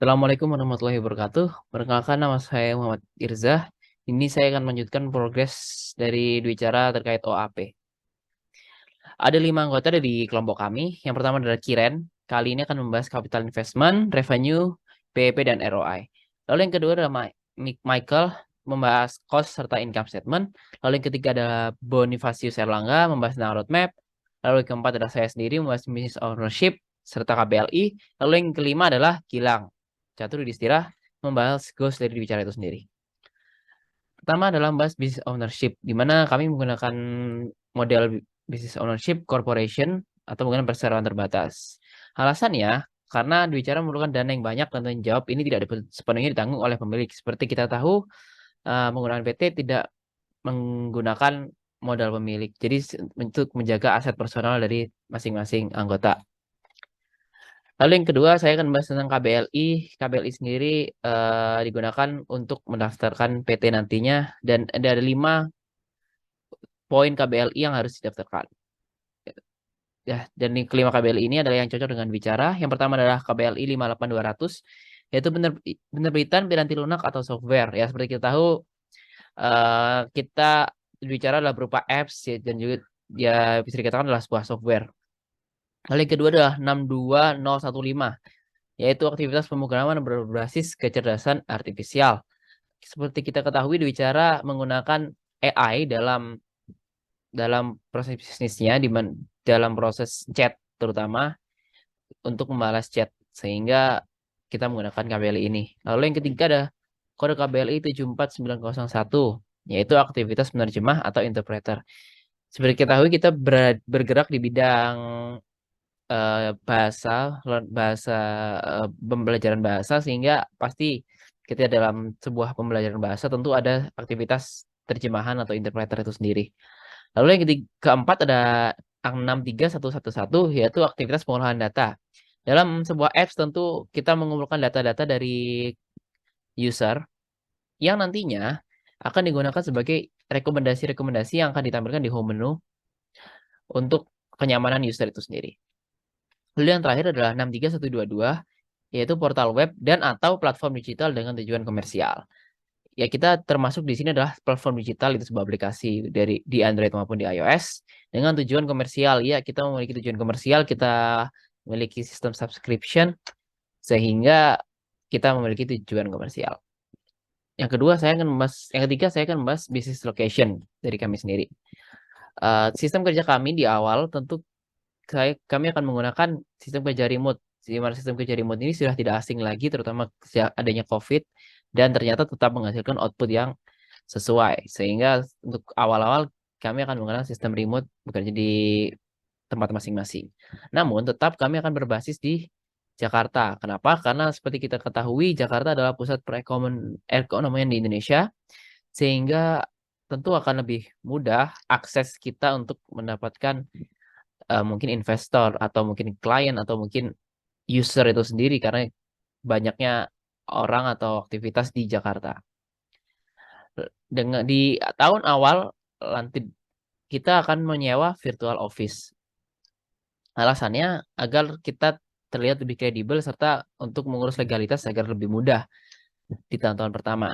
Assalamualaikum warahmatullahi wabarakatuh. Perkenalkan nama saya Muhammad Irzah. Ini saya akan melanjutkan progres dari Dwicara terkait OAP. Ada 5 anggota dari kelompok kami. Yang pertama adalah Kiren. Kali ini akan membahas capital investment, revenue, PEP, dan ROI. Lalu yang kedua adalah Michael, membahas cost serta income statement. Lalu yang ketiga adalah Bonifacius Erlangga, membahas tentang roadmap. Lalu yang keempat adalah saya sendiri, membahas business ownership serta KBLI. Lalu yang kelima adalah Gilang Catur Yudhistira, membahas goals dari bicara itu sendiri. Pertama adalah membahas business ownership, di mana kami menggunakan model business ownership corporation atau menggunakan perseroan terbatas. Alasannya, karena bicara memerlukan dana yang banyak dan tanggung jawab ini tidak dapat sepenuhnya ditanggung oleh pemilik. Seperti kita tahu, menggunakan PT tidak menggunakan modal pemilik. Jadi untuk menjaga aset personal dari masing-masing anggota. Lalu yang kedua, saya akan membahas tentang KBLI. KBLI sendiri digunakan untuk mendaftarkan PT nantinya, dan ada 5 poin KBLI yang harus didaftarkan. Ya, dan yang kelima KBLI ini adalah yang cocok dengan bicara. Yang pertama adalah KBLI 58200, yaitu penerbitan piranti lunak atau software. Ya, seperti kita tahu, kita bicara adalah berupa apps ya, dan juga ya bisa dikatakan adalah sebuah software. Lalu yang kedua adalah 62015, yaitu aktivitas pemrograman berbasis kecerdasan artifisial. Seperti kita ketahui, bicara menggunakan AI dalam proses bisnisnya, dalam proses chat terutama untuk membalas chat, sehingga kita menggunakan KBLI ini. Lalu yang ketiga ada kode KBLI 74901, yaitu aktivitas penerjemah atau interpreter. Seperti kita ketahui, kita bergerak di bidang bahasa bahasa pembelajaran bahasa, sehingga pasti ketika dalam sebuah pembelajaran bahasa tentu ada aktivitas terjemahan atau interpreter itu sendiri. Lalu yang keempat ada 63111, yaitu aktivitas pengolahan data. Dalam sebuah apps tentu kita mengumpulkan data-data dari user yang nantinya akan digunakan sebagai rekomendasi-rekomendasi yang akan ditampilkan di home menu untuk kenyamanan user itu sendiri. Lalu yang terakhir adalah 63122, yaitu portal web dan atau platform digital dengan tujuan komersial. Ya, kita termasuk di sini adalah platform digital, itu sebuah aplikasi di Android maupun di iOS dengan tujuan komersial. Ya, kita memiliki tujuan komersial, kita memiliki sistem subscription sehingga kita memiliki tujuan komersial. Yang ketiga saya akan membahas business location dari kami sendiri. Sistem kerja kami di awal tentu kami akan menggunakan sistem kerja remote. Di mana sistem kerja remote ini sudah tidak asing lagi, terutama sejak adanya COVID, dan ternyata tetap menghasilkan output yang sesuai. Sehingga untuk awal-awal kami akan menggunakan sistem remote bekerja di tempat masing-masing. Namun tetap kami akan berbasis di Jakarta. Kenapa? Karena seperti kita ketahui, Jakarta adalah pusat perekonomian di Indonesia, sehingga tentu akan lebih mudah akses kita untuk mendapatkan mungkin investor atau mungkin klien atau mungkin user itu sendiri, karena banyaknya orang atau aktivitas di Jakarta. Dengan di tahun awal nanti kita akan menyewa virtual office. Alasannya agar kita terlihat lebih kredibel serta untuk mengurus legalitas agar lebih mudah di tahun-tahun pertama.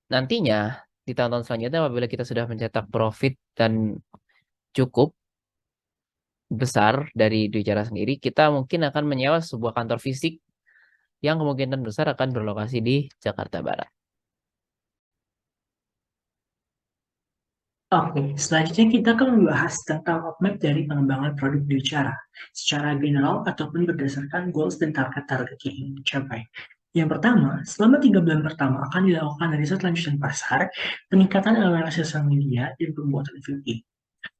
Nantinya di tahun-tahun selanjutnya apabila kita sudah mencetak profit dan cukup besar dari Dwicara sendiri, kita mungkin akan menyewa sebuah kantor fisik yang kemungkinan besar akan berlokasi di Jakarta Barat. Oke, selanjutnya kita akan membahas tentang roadmap dari pengembangan produk bicara secara general ataupun berdasarkan goals dan target-target yang ingin dicapai. Yang pertama, selama 3 bulan pertama akan dilakukan riset lanjutan pasar, peningkatan elemen sosial media, dan pembuatan MVP.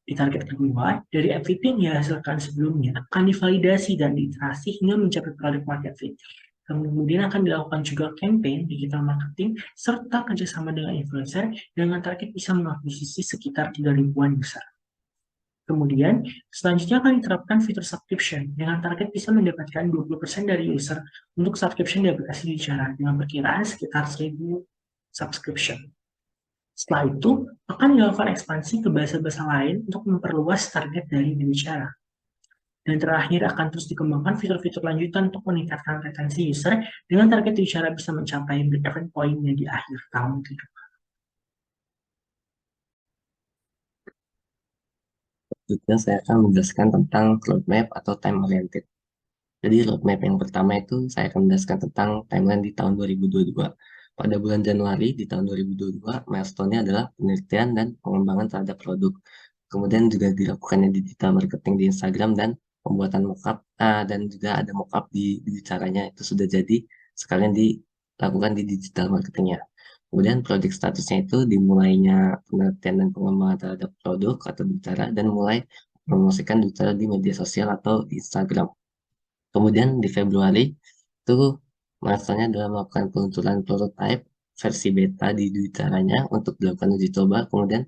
Di target kedua, dari MVP yang dihasilkan sebelumnya akan divalidasi dan diiterasi hingga mencapai produk market fit. Kemudian akan dilakukan juga campaign digital marketing serta kerjasama dengan influencer dengan target bisa mengakuisisi sekitar 3.000-an user. Kemudian, selanjutnya akan diterapkan fitur subscription dengan target bisa mendapatkan 20% dari user untuk subscription di aplikasi bicara dengan perkiraan sekitar 1.000 subscription. Setelah itu, akan dilakukan ekspansi ke bahasa-bahasa lain untuk memperluas target dari bicara. Dan terakhir akan terus dikembangkan fitur-fitur lanjutan untuk meningkatkan retensi user dengan target bicara bisa mencapai break-even point-nya di akhir tahun itu. Selanjutnya saya akan menjelaskan tentang roadmap atau time oriented. Jadi roadmap yang pertama itu saya akan menjelaskan tentang timeline di tahun 2022. Pada bulan Januari di tahun 2022, milestone-nya adalah penelitian dan pengembangan terhadap produk. Kemudian juga dilakukannya digital marketing di Instagram dan pembuatan mockup dan juga ada mockup di caranya itu sudah jadi sekalian dilakukan di digital marketingnya. Kemudian project statusnya itu dimulainya penelitian dan pengembangan terhadap produk atau bicara dan mulai promosikan bicara di media sosial atau di Instagram. Kemudian di Februari itu milestonya adalah melakukan peluncuran prototype versi beta di Dwitaranya untuk dilakukan uji coba. Kemudian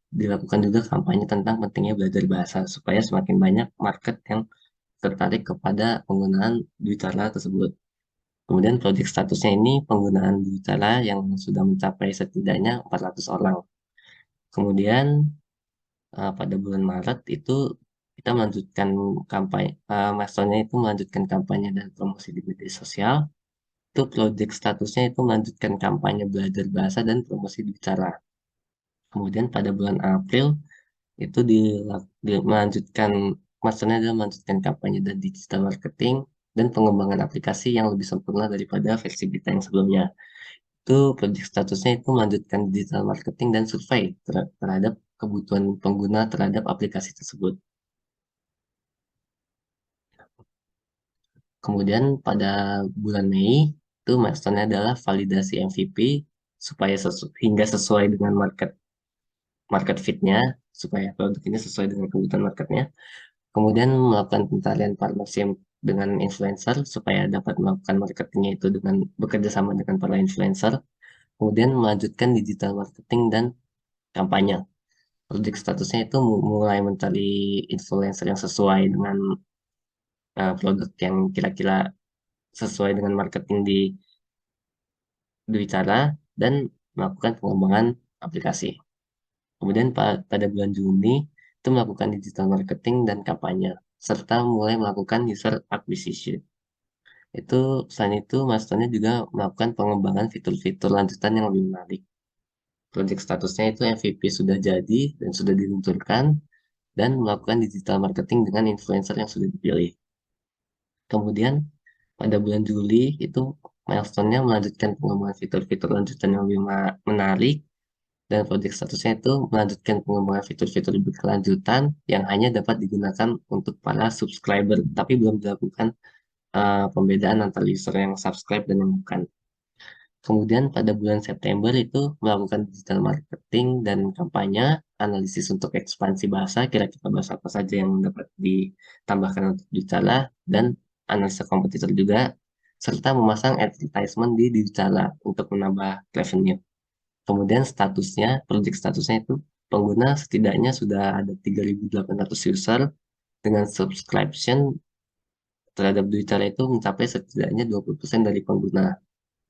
dilakukan juga kampanye tentang pentingnya belajar bahasa supaya semakin banyak market yang tertarik kepada penggunaan Dwitara tersebut. Kemudian project statusnya ini penggunaan Dwitara yang sudah mencapai setidaknya 400 orang. Kemudian pada bulan Maret itu kita melanjutkan kampanye, milestone-nya itu melanjutkan kampanye dan promosi di media sosial. Itu project statusnya itu melanjutkan kampanye belajar bahasa dan promosi bicara. Kemudian pada bulan April itu melanjutkan, maksudnya adalah melanjutkan kampanye dan digital marketing dan pengembangan aplikasi yang lebih sempurna daripada versi beta yang sebelumnya. Itu project statusnya itu melanjutkan digital marketing dan survei terhadap kebutuhan pengguna terhadap aplikasi tersebut. Kemudian pada bulan Mei itu milestone adalah validasi MVP supaya hingga sesuai dengan market fit-nya supaya produk ini sesuai dengan kebutuhan marketnya. Kemudian melakukan pencarian partnership dengan influencer supaya dapat melakukan marketingnya itu dengan bekerja sama dengan para influencer. Kemudian melanjutkan digital marketing dan kampanye. Project statusnya itu mulai mencari influencer yang sesuai dengan produk yang kira-kira sesuai dengan marketing di Dwicara dan melakukan pengembangan aplikasi. Kemudian pada bulan Juni itu melakukan digital marketing dan kampanye serta mulai melakukan user acquisition. Itu selain itu milestone juga melakukan pengembangan fitur-fitur lanjutan yang lebih menarik. Project statusnya itu MVP sudah jadi dan sudah diluncurkan dan melakukan digital marketing dengan influencer yang sudah dipilih. Kemudian pada bulan Juli itu milestone-nya melanjutkan pengembangan fitur-fitur lanjutan yang lebih menarik dan project statusnya itu melanjutkan pengembangan fitur-fitur berkelanjutan yang hanya dapat digunakan untuk para subscriber, tapi belum dilakukan pembedaan antara user yang subscribe dan yang bukan. Kemudian pada bulan September itu melakukan digital marketing dan kampanye, analisis untuk ekspansi bahasa, kira-kira bahasa apa saja yang dapat ditambahkan untuk bicara, dan analisa kompetitor juga, serta memasang advertisement di Digitala untuk menambah revenue. Kemudian project statusnya itu pengguna setidaknya sudah ada 3.800 user dengan subscription terhadap Digitala itu mencapai setidaknya 20% dari pengguna.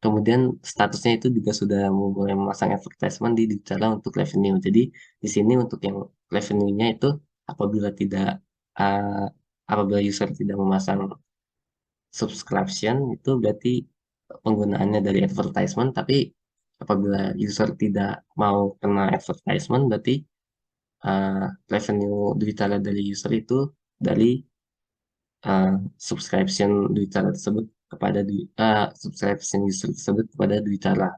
Kemudian statusnya itu juga sudah mulai memasang advertisement di Digitala untuk revenue. Jadi di sini untuk yang revenue-nya itu apabila tidak uh, apabila user tidak memasang subscription itu berarti penggunaannya dari advertisement, tapi apabila user tidak mau kena advertisement berarti uh, revenue Duitara dari user itu dari uh, subscription Duitara tersebut kepada subscription user tersebut kepada Duitara.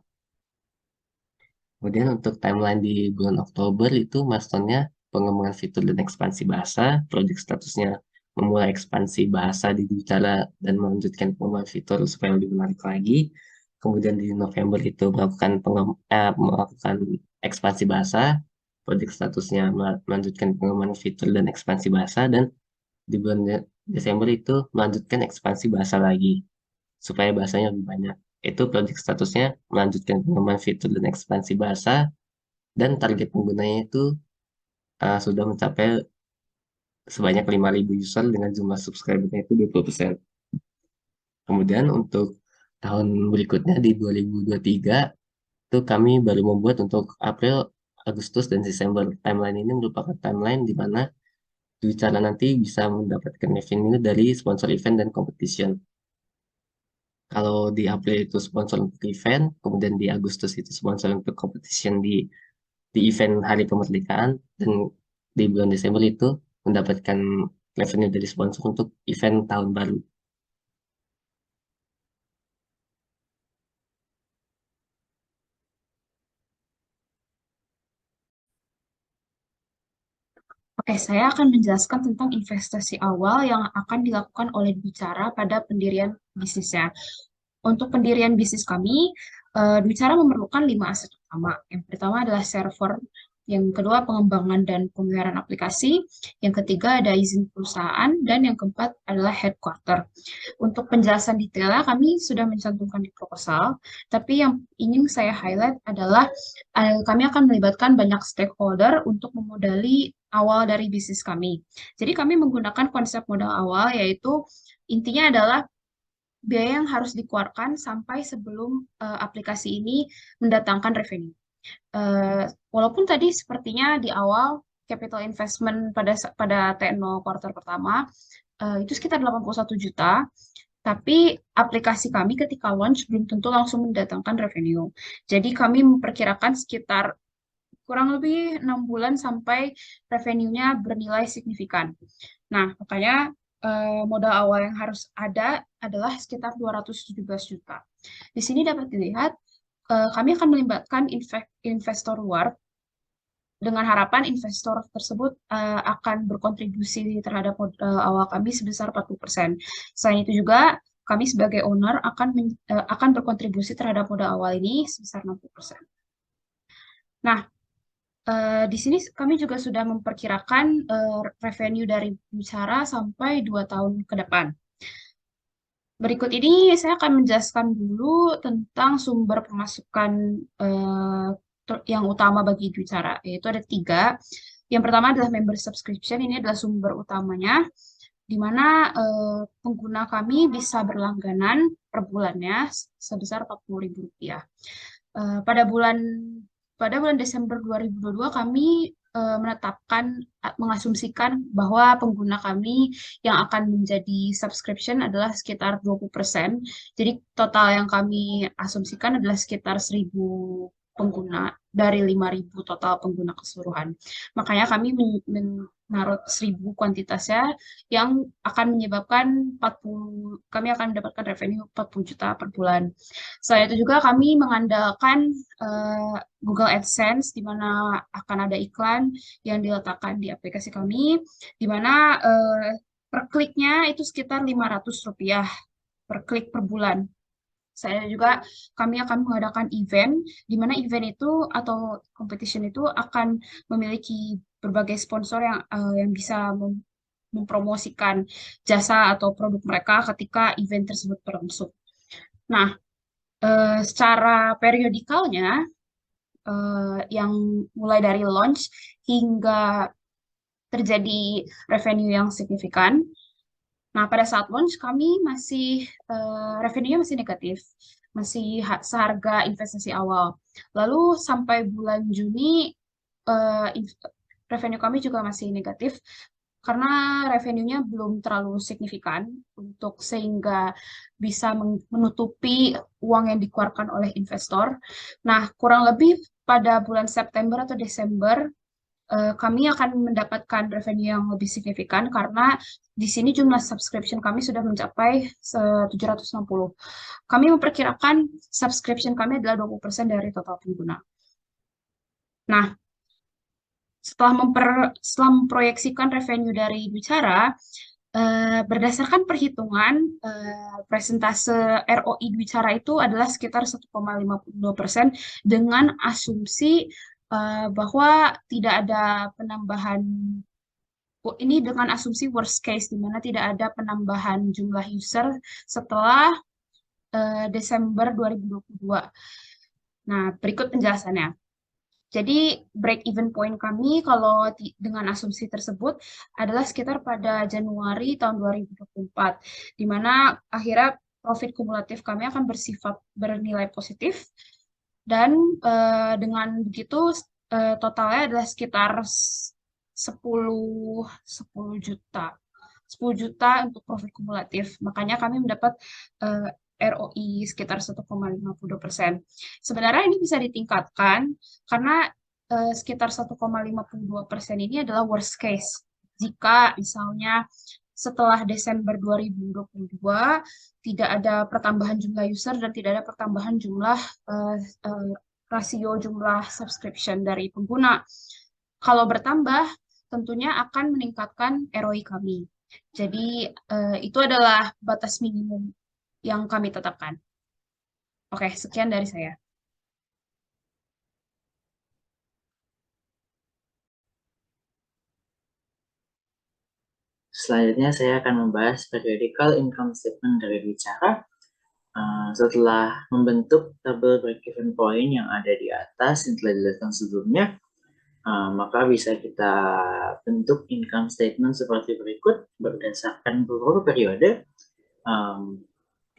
Kemudian untuk timeline di bulan Oktober itu milestone-nya pengembangan fitur dan ekspansi bahasa, project statusnya memulai ekspansi bahasa di Bicara dan melanjutkan pengembangan fitur supaya lebih menarik lagi. Kemudian di November itu melakukan ekspansi bahasa, project statusnya melanjutkan pengembangan fitur dan ekspansi bahasa, dan di bulan Desember itu melanjutkan ekspansi bahasa lagi supaya bahasanya lebih banyak. Itu project statusnya melanjutkan pengembangan fitur dan ekspansi bahasa dan target penggunanya itu sudah mencapai sebanyak 5.000 user dengan jumlah subscribernya itu 20%. Kemudian untuk tahun berikutnya di 2023 itu kami baru membuat untuk April, Agustus, dan Desember. Timeline ini merupakan timeline di mana Dwicara nanti bisa mendapatkan revenue dari sponsor event dan competition. Kalau di April itu sponsor untuk event, kemudian di Agustus itu sponsor untuk competition di event Hari Kemerdekaan, dan di bulan Desember itu mendapatkan revenue dari sponsor untuk event tahun baru. Oke, saya akan menjelaskan tentang investasi awal yang akan dilakukan oleh Dwicara pada pendirian bisnisnya. Untuk pendirian bisnis kami, Dwicara memerlukan 5 aset utama. Yang pertama adalah server, yang kedua pengembangan dan pemeliharaan aplikasi, yang ketiga ada izin perusahaan, dan yang keempat adalah headquarter. Untuk penjelasan detailnya kami sudah mencantumkan di proposal, tapi yang ingin saya highlight adalah kami akan melibatkan banyak stakeholder untuk memodali awal dari bisnis kami. Jadi kami menggunakan konsep modal awal, yaitu intinya adalah biaya yang harus dikeluarkan sampai sebelum aplikasi ini mendatangkan revenue. Walaupun tadi sepertinya di awal capital investment pada T0 kuartal pertama itu sekitar 81 juta, tapi aplikasi kami ketika launch belum tentu langsung mendatangkan revenue. Jadi kami memperkirakan sekitar kurang lebih 6 bulan sampai revenue-nya bernilai signifikan. Nah, makanya modal awal yang harus ada adalah sekitar 217 juta. Di sini dapat dilihat kami akan melibatkan investor luar dengan harapan investor tersebut akan berkontribusi terhadap modal awal kami sebesar 40%. Selain itu juga kami sebagai owner akan berkontribusi terhadap modal awal ini sebesar 60%. Nah, di sini kami juga sudah memperkirakan revenue dari Bicara sampai 2 tahun ke depan. Berikut ini saya akan menjelaskan dulu tentang sumber pemasukan yang utama bagi Bicara, yaitu ada 3. Yang pertama adalah member subscription, ini adalah sumber utamanya, di mana pengguna kami bisa berlangganan per bulannya sebesar Rp40.000. Pada bulan Desember 2022 kami mengasumsikan bahwa pengguna kami yang akan menjadi subscription adalah sekitar 20%. Jadi total yang kami asumsikan adalah sekitar 1.000 pengguna dari 5.000 total pengguna keseluruhan. Makanya kami menaruh 1.000 kuantitasnya yang akan menyebabkan kami akan mendapatkan revenue 40 juta per bulan. Selain itu juga kami mengandalkan Google AdSense, di mana akan ada iklan yang diletakkan di aplikasi kami, di mana per kliknya itu sekitar Rp500 per klik per bulan. Kami akan mengadakan event, di mana event itu atau competition itu akan memiliki berbagai sponsor yang bisa mempromosikan jasa atau produk mereka ketika event tersebut berlangsung. Nah, secara periodikalnya, yang mulai dari launch hingga terjadi revenue yang signifikan. Nah, pada saat launch kami revenue-nya masih negatif, masih seharga investasi awal. Lalu sampai bulan Juni, revenue kami juga masih negatif, karena revenue-nya belum terlalu signifikan sehingga bisa menutupi uang yang dikeluarkan oleh investor. Nah, kurang lebih pada bulan September atau Desember, kami akan mendapatkan revenue yang lebih signifikan karena di sini jumlah subscription kami sudah mencapai 760. Kami memperkirakan subscription kami adalah 20% dari total pengguna. Nah, setelah memproyeksikan revenue dari Bicara, berdasarkan perhitungan, persentase ROI Bicara itu adalah sekitar 1,52% dengan asumsi bahwa tidak ada penambahan, ini dengan asumsi worst case, di mana tidak ada penambahan jumlah user setelah Desember 2022. Nah, berikut penjelasannya. Jadi break even point kami kalau dengan asumsi tersebut adalah sekitar pada Januari tahun 2024, di mana akhirnya profit kumulatif kami akan bernilai positif, dan dengan begitu totalnya adalah sekitar 10 juta. 10 juta untuk profit kumulatif. Makanya kami mendapat ROI sekitar 1,52%. Sebenarnya ini bisa ditingkatkan karena sekitar 1,52% ini adalah worst case. Jika misalnya setelah Desember 2022 tidak ada pertambahan jumlah user dan tidak ada pertambahan jumlah rasio jumlah subscription dari pengguna. Kalau bertambah, tentunya akan meningkatkan ROI kami. Jadi itu adalah batas minimum yang kami tetapkan. Oke, sekian dari saya. Selanjutnya saya akan membahas periodical income statement dari Dwicara. Setelah membentuk tabel break-even point yang ada di atas yang telah dijelaskan sebelumnya, maka bisa kita bentuk income statement seperti berikut berdasarkan beberapa periode.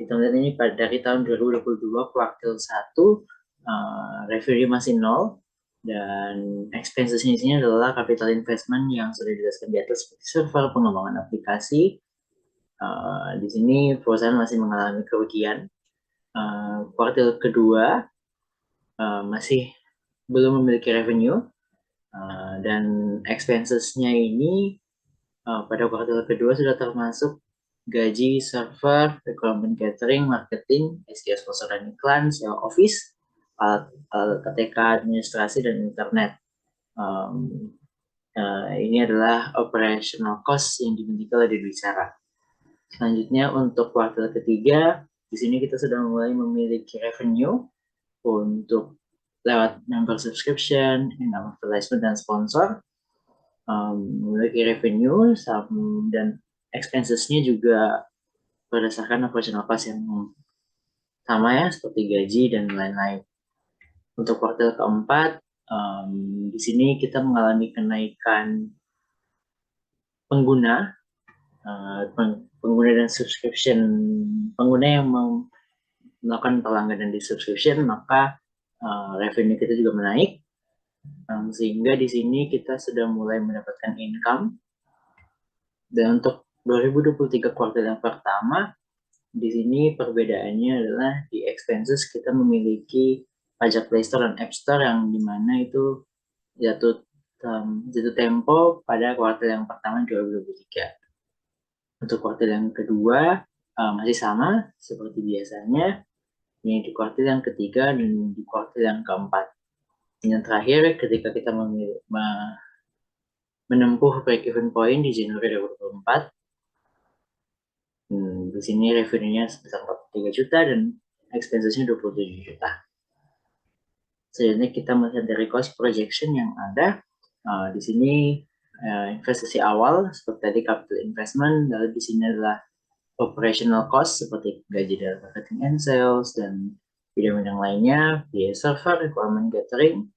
Kita melihat ini dari tahun 2022 kuartal 1, revenue masih 0, dan expenses di sini adalah capital investment yang sudah dijelaskan di atas seperti server, pengembangan aplikasi. Di sini perusahaan masih mengalami kerugian. Kuartal kedua masih belum memiliki revenue, dan expenses-nya ini pada kuartal kedua sudah termasuk gaji server, requirement catering, marketing, SKS sponsor dan iklan, sewa office, KTK administrasi dan internet. Ini adalah operational cost yang dimiliki oleh Dwicara. Selanjutnya untuk kuartal ketiga, di sini kita sudah mulai memiliki revenue untuk lewat member subscription, in-app advertisement dan sponsor. Memiliki revenue dan expenses-nya juga berdasarkan operational cost yang sama ya, seperti gaji dan lain-lain. Untuk kuartal keempat, di sini kita mengalami kenaikan pengguna dan subscription, pengguna yang melakukan pelangganan di subscription, maka revenue kita juga menaik, sehingga di sini kita sudah mulai mendapatkan income. Dan untuk 2023 kuartal yang pertama, di sini perbedaannya adalah di expenses kita memiliki pajak Play Store dan App Store yang dimana itu jatuh tempo pada kuartal yang pertama 2023. Untuk kuartal yang kedua masih sama seperti biasanya, ini di kuartal yang ketiga dan di kuartal yang keempat. Yang terakhir ketika kita menempuh break-even point di Januari 2024, di sini revenue-nya sebesar 43 juta dan expenses-nya 27 juta. Selanjutnya kita melihat dari cost projection yang ada. Di sini investasi awal seperti tadi capital investment, lalu di sini adalah operational cost seperti gaji dari marketing and sales dan bidang-bidang lainnya, biaya server, requirement catering,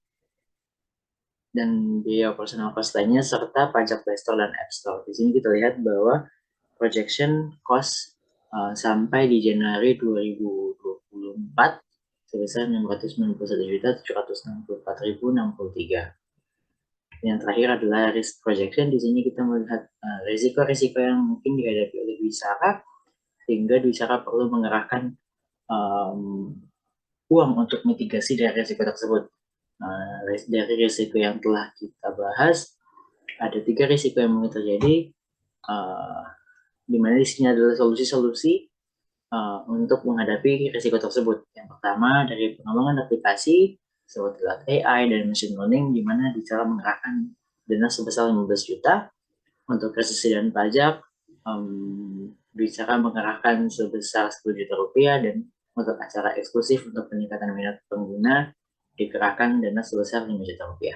dan biaya operational cost lainnya serta pajak Play Store dan App Store. Di sini kita lihat bahwa projection cost sampai di Januari 2024 sebesar 691.764.063. Yang terakhir adalah risk projection. Di sini kita melihat risiko-risiko yang mungkin dihadapi oleh Dwicara, sehingga Dwicara perlu mengerahkan uang untuk mitigasi dari risiko tersebut. Dari risiko yang telah kita bahas, ada 3 risiko yang mungkin terjadi, di mana di sini adalah solusi-solusi untuk menghadapi risiko tersebut. Yang pertama dari pengembangan aplikasi seperti AI dan machine learning, di mana Dwicara mengerahkan dana sebesar 15 juta. Untuk resesi dan pajak, Dwicara mengerahkan sebesar 10 juta rupiah, dan untuk acara eksklusif untuk peningkatan minat pengguna dikerahkan dana sebesar 5 juta rupiah.